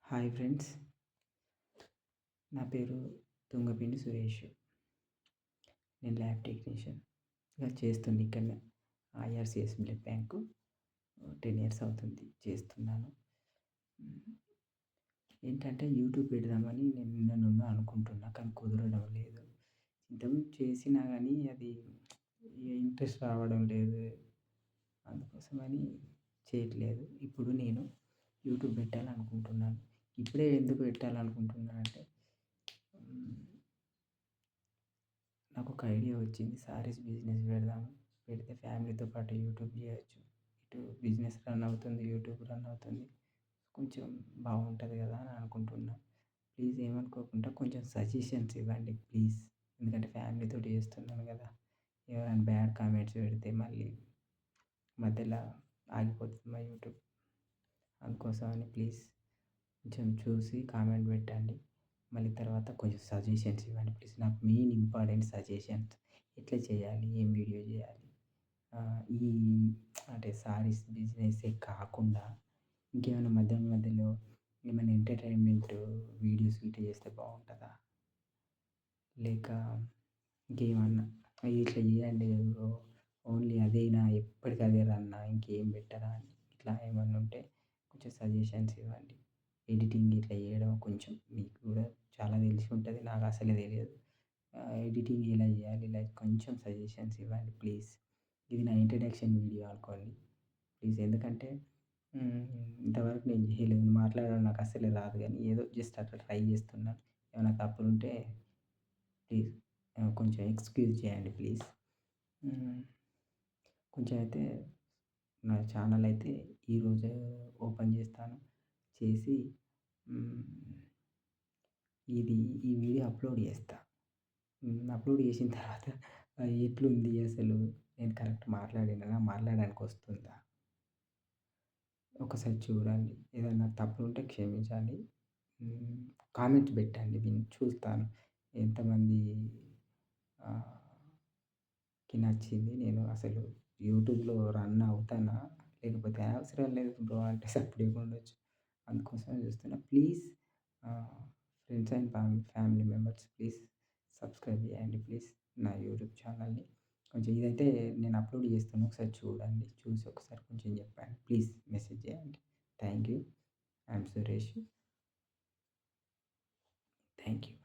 Hi friends. నా పేరు తుంగపిండి సురేష్. నేను ల్యాబ్ టెక్నీషియన్‌గా చేస్తున్నా ఇక్కడనే ఐఆర్‌సీఎస్ బ్లడ్ బ్యాంకు. 10 ఇయర్స్ అవుతుంది చేస్తున్నాను. హ్మ్. ఏంటంటే యూట్యూబ్ పెడదామని నేను నిన్న మొన్న అనుకుంటున్నా. కానీ కుదరడం లేదు. ఇంతకుముందు చేసినా గానీ అది ఇంట్రెస్ట్ రావడం లేదు. అందుకోసమని చేయట్లేదు. ఇప్పుడు నేను యూట్యూబ్ పెట్టాలనుకుంటున్నాను. ఇప్పుడే ఎందుకు పెట్టాలనుకుంటున్నానంటే హ్మ్. నాకొక ఐడియా వచ్చింది. శారీస్ బిజినెస్ పెడదాం. పెడితే ఫ్యామిలీతో పాటు యూట్యూబ్ చేయొచ్చు. ఇటు బిజినెస్ రన్ అవుతుంది. యూట్యూబ్ రన్ అవుతుంది. కొంచెం బాగుంటది కదా అని అనుకుంటున్నా. ప్లీజ్ ఏమనుకోకుండా కొంచెం సజెషన్స్ ఇవ్వండి ప్లీజ్. ఎందుకంటే ఫ్యామిలీతోటి చేస్తున్నాను కదా! ఎవరైనా బ్యాడ్ కామెంట్స్ పెడితే మళ్ళీ మధ్యలో ఆగిపోతుంది మా యూట్యూబ్. అందుకోసమని ప్లీజ్ కొంచెం చూసి కామెంట్ పెట్టండి. మళ్ళీ తర్వాత కొంచెం సజెషన్స్ ఇవ్వండి ప్లీజ్. నాకు మెయిన్ ఇంపార్టెంట్ సజెషన్స్. ఎట్లా చేయాలి? ఏం వీడియో చేయాలి? ఈ అంటే శారీస్ బిజినెసే కాకుండా ఇంకేమైనా మధ్య మధ్యలో ఏమైనా ఎంటర్‌టైన్‌మెంట్ వీడియోస్ గిట్ల చేస్తే బాగుంటదా? లేక ఇంకేమన్నా ఇట్లా చేయండి ఓన్లీ అదేనా? ఎప్పటికి అదే రన్నా? ఇంకేం పెట్టరా? అని ఇట్లా ఏమన్నా ఉంటే కొంచెం సజెషన్స్ ఇవ్వండి. ఎడిటింగ్ ఇట్లా చేయడం కొంచెం మీకు కూడా చాలా తెలిసి ఉంటుంది. నాకు అసలే తెలియదు. ఎడిటింగ్ ఎలా చేయాలి? ఇలా కొంచెం సజెషన్స్ ఇవ్వండి ప్లీజ్. ఇది నా ఇంట్రడక్షన్ వీడియో అనుకోండి ప్లీజ్. ఎందుకంటే ఇంతవరకు నేను చేయలేదు. మాట్లాడడం నాకు అస్సలే రాదు గానీ ఏదో జస్ట్ అట్లా ట్రై చేస్తున్నాను. ఏమైనా తప్పులుంటే ప్లీజ్ కొంచెం ఎక్స్‌క్యూజ్ చేయండి ప్లీజ్. హ్మ్. కొంచెం అయితే నా ఛానల్ అయితే ఈరోజే ఓపెన్ చేస్తాను. చేసి హ్మ్. ఈ వీడియో అప్‌లోడ్ చేస్తా. అప్‌లోడ్ చేసిన తర్వాత ఎట్లుంది అసలు? నేను కరెక్ట్ మాట్లాడినానా? మాట్లాడడానికి వస్తుందా? ఒకసారి చూడండి. ఏదైనా తప్పులుంటే క్షమించండి. హ్మ్. కామెంట్స్ పెట్టండి. చూస్తాను. ఎంతమంది ఆహ్, కి నచ్చింది. నేను అసలు యూట్యూబ్‌లో రన్ అవుతానా? లేకపోతే అవసరం లేదు బ్రో అంటే సప్పుడేక ఉండొచ్చు. అందుకోసమే చూస్తున్నా. ప్లీజ్ ఆహ్, friends and family members please subscribe చేయండి ప్లీజ్ నా యూట్యూబ్ ఛానల్‌ని. కొంచెం ఇదైతే నేను అప్‌లోడ్ చేస్తున్నా. ఒకసారి చూడండి. చూసి ఒకసారి కొంచెం చెప్పండి. ప్లీజ్ మెసేజ్ చేయండి. Thank you. I am Suresh. Thank you.